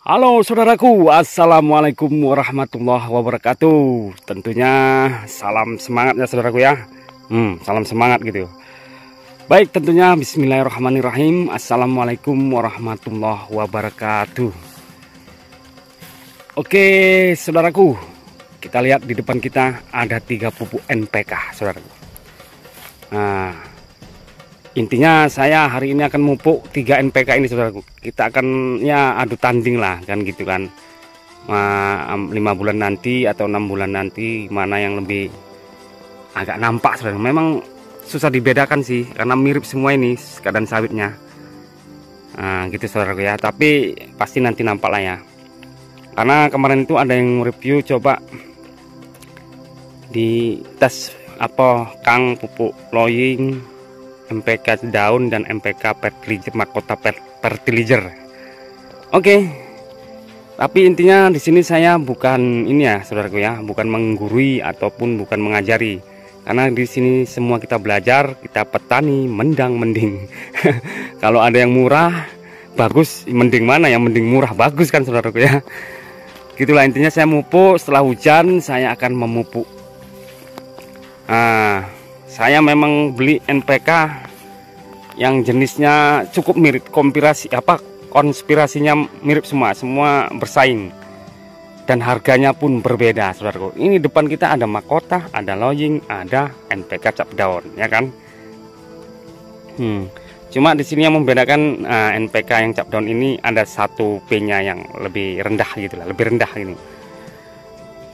Halo saudaraku, assalamualaikum warahmatullahi wabarakatuh. Tentunya salam semangat ya saudaraku ya. Salam semangat gitu. Baik, tentunya bismillahirrahmanirrahim. Assalamualaikum warahmatullahi wabarakatuh. Oke saudaraku, kita lihat di depan kita ada 3 pupuk NPK saudaraku. Nah, intinya saya hari ini akan mupuk 3 NPK ini saudaraku. Kita akan ya adu tanding lah kan gitu kan. 5 bulan nanti atau 6 bulan nanti mana yang lebih agak nampak saudaraku. Memang susah dibedakan sih karena mirip semua ini keadaan sawitnya. Nah gitu saudaraku ya. Tapi pasti nanti nampak lah ya. Karena kemarin itu ada yang review coba di tes apa Kang pupuk loying MPK daun dan MPK fertilizer mahkota fertilizer. Oke. Tapi intinya di sini saya bukan ini ya, saudaraku ya, bukan menggurui ataupun bukan mengajari. Karena di sini semua kita belajar, kita petani, mending. Kalau ada yang murah, bagus, mending mana yang mending murah bagus kan saudaraku ya. Gitulah intinya saya mupuk, setelah hujan saya akan memupuk. Saya memang beli NPK yang jenisnya cukup mirip, konspirasinya mirip semua bersaing dan harganya pun berbeda saudaraku. Ini depan kita ada mahkota, ada loying, ada NPK cap daun ya kan. Cuma di sini yang membedakan NPK yang cap daun ini ada 1 P-nya yang lebih rendah gitu lah, lebih rendah ini.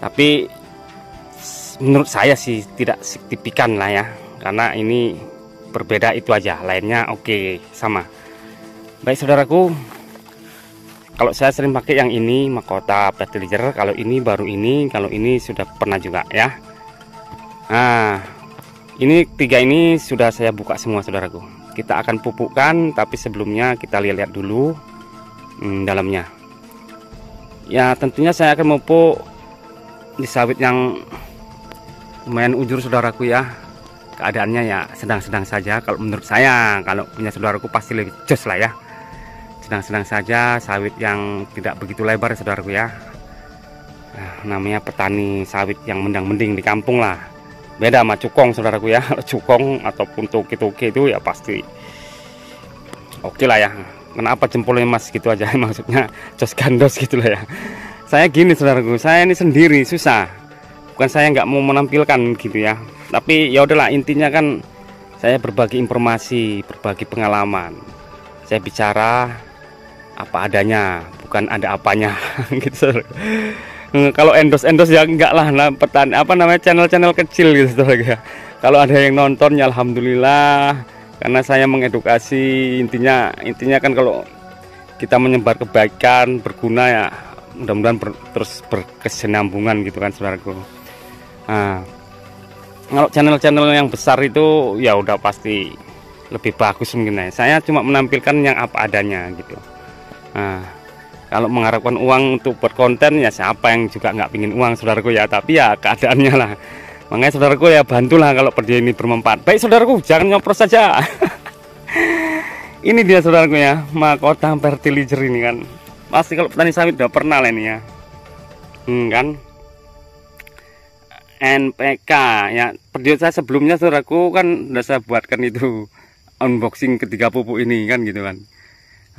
Tapi menurut saya sih tidak signifikan lah ya, karena ini berbeda itu aja, lainnya oke sama. Baik saudaraku, kalau saya sering pakai yang ini mahkota fertilizer, kalau ini baru ini, kalau ini sudah pernah juga ya. Nah ini 3 ini sudah saya buka semua saudaraku. Kita akan pupukkan, tapi sebelumnya kita lihat dulu dalamnya ya. Tentunya saya akan memupuk di sawit yang lumayan ujur saudaraku ya. Keadaannya ya sedang-sedang saja kalau menurut saya. Kalau punya saudaraku pasti lebih jos lah ya. Sedang-sedang saja, sawit yang tidak begitu lebar saudaraku ya. Namanya petani sawit yang mendang-mending di kampung lah. Beda sama cukong saudaraku ya. Cukong ataupun toke-toke itu ya pasti oke lah ya. Kenapa jempolnya mas gitu aja, maksudnya jos gandos gitu lah ya. Saya gini saudaraku, saya ini sendiri susah. Bukan saya nggak mau menampilkan gitu ya, tapi ya udahlah, intinya kan saya berbagi informasi, berbagi pengalaman. Saya bicara apa adanya, bukan ada apanya gitu. Kalau endos ya enggak lah, petani apa namanya, channel-channel kecil gitu ya. Kalau ada yang nonton ya alhamdulillah, karena saya mengedukasi. Intinya kan kalau kita menyebar kebaikan berguna ya, mudah-mudahan terus berkesinambungan gitu kan saudaraku. Kalau channel-channel yang besar itu ya udah pasti lebih bagus mungkin ya. Saya cuma menampilkan yang apa adanya gitu. Kalau mengharapkan uang untuk berkonten ya siapa yang juga nggak pingin uang saudaraku ya, tapi ya keadaannya lah. Makanya saudaraku ya bantulah kalau video ini bermanfaat. Baik saudaraku, jangan nyopros saja. Ini dia saudaraku ya, mahkota fertilizer ini kan. Pasti kalau petani sawit udah pernah lah ini ya. Kan NPK ya, video saya sebelumnya saudaraku kan udah saya buatkan itu unboxing ketiga pupuk ini kan gitu kan.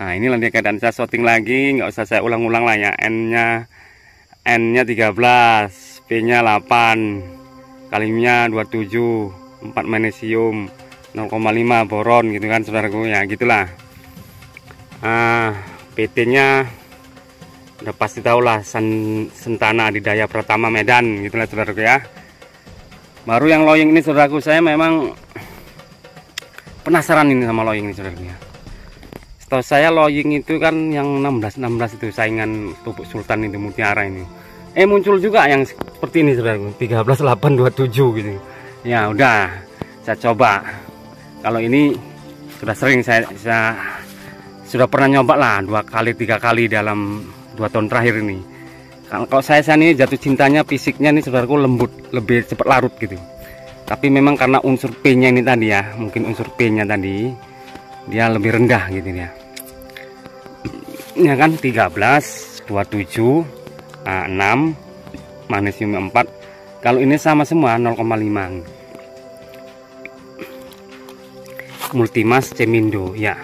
Nah ini nanti keadaan saya shooting lagi, nggak usah saya ulang-ulang lah ya. N-nya 13, P-nya 8, kaliumnya 27, 4 magnesium, 0,5 boron gitu kan saudaraku ya, gitulah. PT-nya udah pasti tahu lah, Sentana Adidaya Pratama Medan gitulah saudaraku ya. Baru yang loying ini saudaraku, saya memang penasaran ini sama loying ini saudaraku ya. Setahu saya loying itu kan yang 16 itu saingan pupuk Sultan itu, Mutiara ini. Muncul juga yang seperti ini saudaraku, 13827 gitu. Ya udah saya coba. Kalau ini sudah sering saya sudah pernah nyoba lah 2 kali 3 kali dalam 2 tahun terakhir ini. Kalau saya ini jatuh cintanya fisiknya nih saudaraku, lembut, lebih cepat larut gitu. Tapi memang karena unsur P-nya ini tadi ya, mungkin unsur P-nya tadi dia lebih rendah gitu ya. Ya kan 13 27, 6, magnesium 4. Kalau ini sama semua 0,5. Multimas Cemindo ya.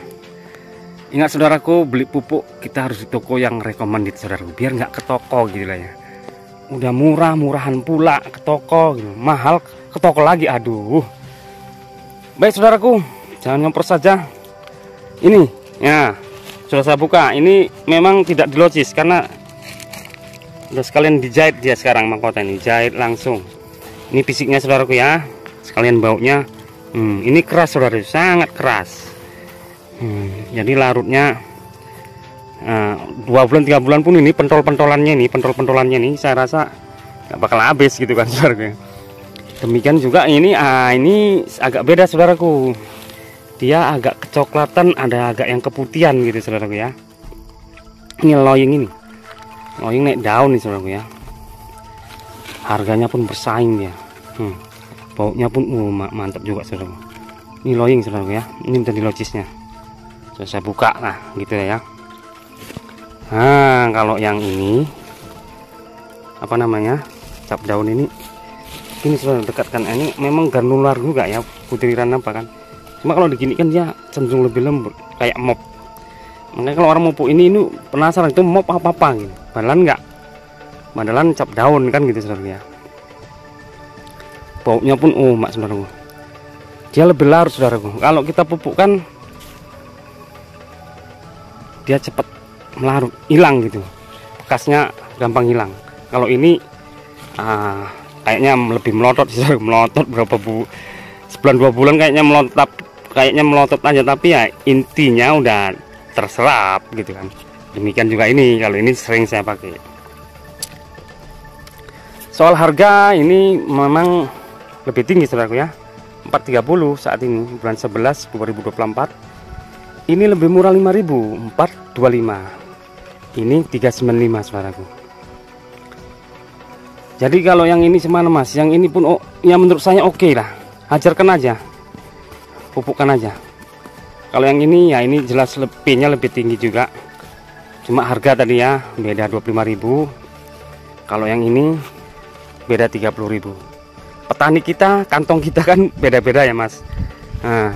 Ingat saudaraku, beli pupuk kita harus di toko yang recommended saudaraku, biar nggak ke toko gitu lah ya. Udah murahan pula ke toko gitu. Mahal ke toko lagi, aduh. Baik saudaraku, jangan ngompor saja. Ini ya sudah saya buka. Ini memang tidak dilocis karena udah sekalian dijahit dia sekarang mahkota ini, jahit langsung. Ini fisiknya saudaraku ya, sekalian baunya. Ini keras saudara, sangat keras. Jadi larutnya 2 bulan 3 bulan pun ini pentol-pentolannya nih saya rasa nggak bakal habis gitu kan saudaraku. Demikian juga ini agak beda saudaraku, dia agak kecoklatan, ada agak yang keputihan gitu saudaraku ya. Ini loying naik daun nih saudaraku ya. Harganya pun bersaing dia. Baunya pun mantap juga saudaraku. Ini loying saudaraku ya, ini udah dilocisnya. Saya buka lah gitu ya. Nah kalau yang ini apa namanya, cap daun ini sudah dekatkan. Ini memang granular juga ya, butiran apa kan. Cuma kalau digini kan dia cenderung lebih lembut kayak mop. Makanya kalau orang pupuk ini penasaran itu mop apa gitu. Padahal enggak, padahal cap daun kan gitu saudara ya. Baunya pun saudaraku, dia lebih larut saudaraku. Kalau kita pupuk kan dia cepat melarut, hilang gitu, bekasnya gampang hilang. Kalau ini kayaknya lebih melotot saudara, melotot berapa sebulan 2 bulan kayaknya melotot aja, tapi ya intinya udah terserap gitu kan. Demikian juga ini, kalau ini sering saya pakai. Soal harga ini memang lebih tinggi saudaraku ya, 430 saat ini bulan 11 2024. Ini lebih murah 5.000, 425. Ini 395 saudaraku. Jadi kalau yang ini semana mas, yang ini pun ya menurut saya oke lah. Hajarkan aja, pupukkan aja. Kalau yang ini ya ini jelas lebihnya lebih tinggi juga. Cuma harga tadi ya beda 25.000. Kalau yang ini beda 30.000. Petani kita, kantong kita kan beda-beda ya mas. Nah,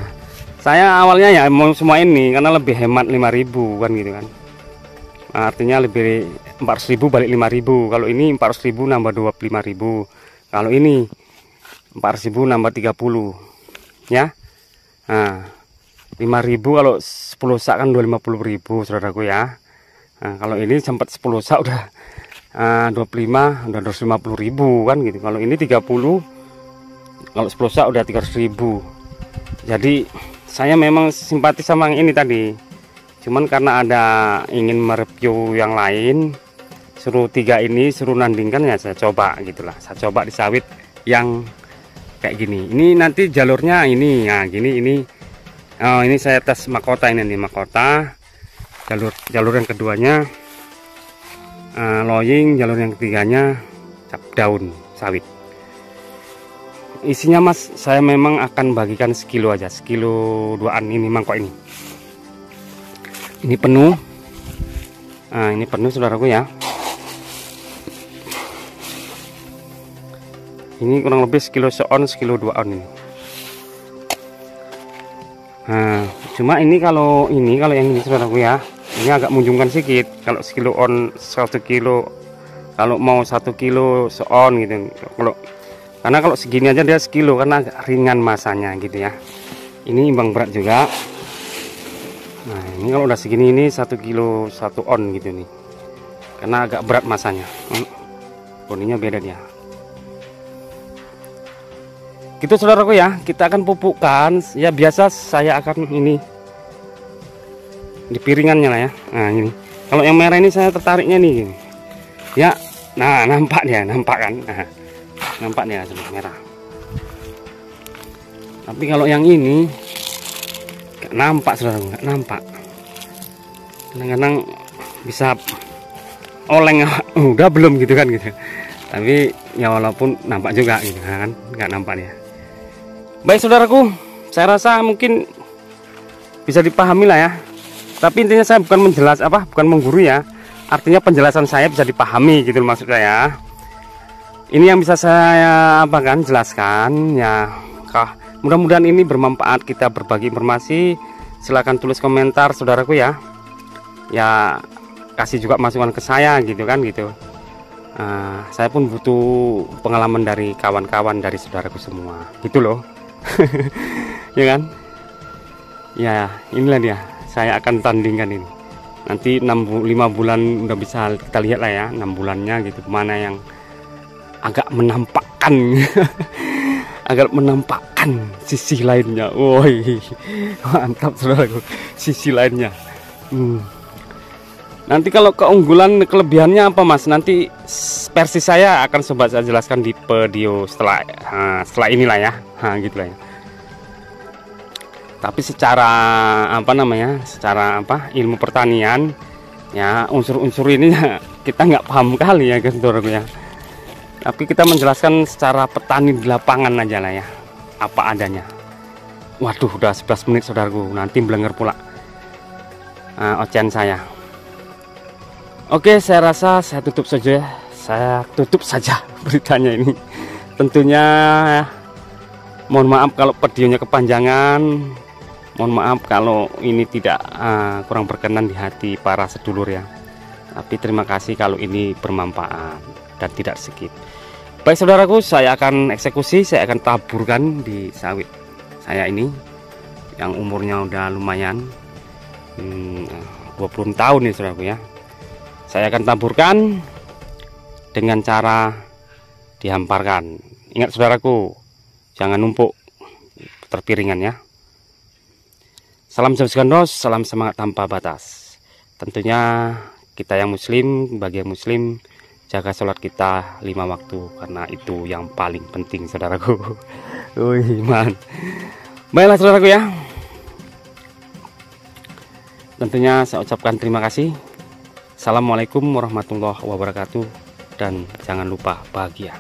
saya awalnya ya mau semua ini karena lebih hemat 5.000 kan gitu kan. Nah, artinya lebih 400.000 balik 5.000. Kalau ini 400.000 nambah 25.000. Kalau ini 400.000 nambah 30 ya. Nah, 5.000 kalau 10 sak kan 250.000 saudaraku ya. Nah, kalau ini sempat 10 sak udah 25 udah 250.000 kan gitu. Kalau ini 30, kalau 10 sak udah 300.000. Jadi saya memang simpati sama yang ini tadi, cuman karena ada ingin mereview yang lain, suruh 3 ini suruh nandingkan ya saya coba gitulah. Saya coba di sawit yang kayak gini. Ini nanti jalurnya ini ya gini ini. Oh, ini saya tes mahkota ini nih, mahkota. Jalur yang keduanya loying, jalur yang ketiganya cap daun sawit. Isinya mas, saya memang akan bagikan sekilo aja, sekilo 2an ini mangkok ini. Ini penuh. Nah, ini penuh saudaraku ya. Ini kurang lebih sekilo seon, sekilo 2 on ini. Nah, cuma ini kalau yang ini saudaraku ya, ini agak menunjukkan sedikit. Kalau sekilo on 1 kilo, kalau mau 1 kilo seon gitu. Karena kalau segini aja dia sekilo karena agak ringan masanya gitu ya. Ini imbang berat juga. Nah ini kalau udah segini ini 1 kilo 1 on gitu nih, karena agak berat masanya. Kuningnya beda dia. Gitu saudaraku ya, kita akan pupukkan ya, biasa saya akan ini di piringannya lah ya. Nah ini kalau yang merah ini saya tertariknya nih gini. Ya, nah nampak kan. Nah, nampak nih sudah merah. Tapi kalau yang ini nggak nampak saudara, nggak nampak. Kadang-kadang bisa oleng udah belum gitu kan gitu. Tapi ya walaupun nampak juga gitu kan, nggak nampak ya. Baik saudaraku, saya rasa mungkin bisa dipahami lah ya. Tapi intinya saya bukan menjelas bukan menggurui ya. artinya penjelasan saya bisa dipahami gitu maksud saya. Ini yang bisa saya jelaskan ya. Mudah-mudahan ini bermanfaat, kita berbagi informasi. Silahkan tulis komentar saudaraku ya. Ya kasih juga masukan ke saya gitu kan gitu. Saya pun butuh pengalaman dari kawan-kawan, dari saudaraku semua gitu loh. Ya kan. Ya inilah dia, saya akan tandingkan ini nanti 5 bulan udah bisa kita lihat lah ya, 6 bulannya gitu, mana yang agak menampakkan agak menampakkan sisi lainnya. Woi, mantap saudaraku, sisi lainnya. Nanti kalau keunggulan kelebihannya apa Mas, nanti versi saya akan coba saya jelaskan di video setelah inilah ya, gitulah ya. Tapi secara secara ilmu pertanian ya, unsur-unsur ini ya, kita nggak paham kali ya saudaraku ya. Tapi kita menjelaskan secara petani di lapangan aja lah ya, apa adanya. Waduh, udah 11 menit saudaraku, nanti belenger pula ocehan saya. Oke, saya rasa saya tutup saja beritanya ini. Tentunya mohon maaf kalau videonya kepanjangan. Mohon maaf kalau ini tidak kurang berkenan di hati para sedulur ya. Tapi terima kasih kalau ini bermanfaat dan tidak skip. Baik saudaraku, saya akan eksekusi, saya akan taburkan di sawit saya ini yang umurnya udah lumayan 20 tahun nih saudaraku ya. Saya akan taburkan dengan cara dihamparkan. Ingat saudaraku, jangan numpuk terpiringan ya. Salam jauh gandos, salam semangat tanpa batas. Tentunya kita yang muslim, bagi yang muslim, jaga sholat kita 5 waktu, karena itu yang paling penting saudaraku. Wih man. Baiklah saudaraku ya, tentunya saya ucapkan terima kasih. Assalamualaikum warahmatullahi wabarakatuh, dan jangan lupa bahagia.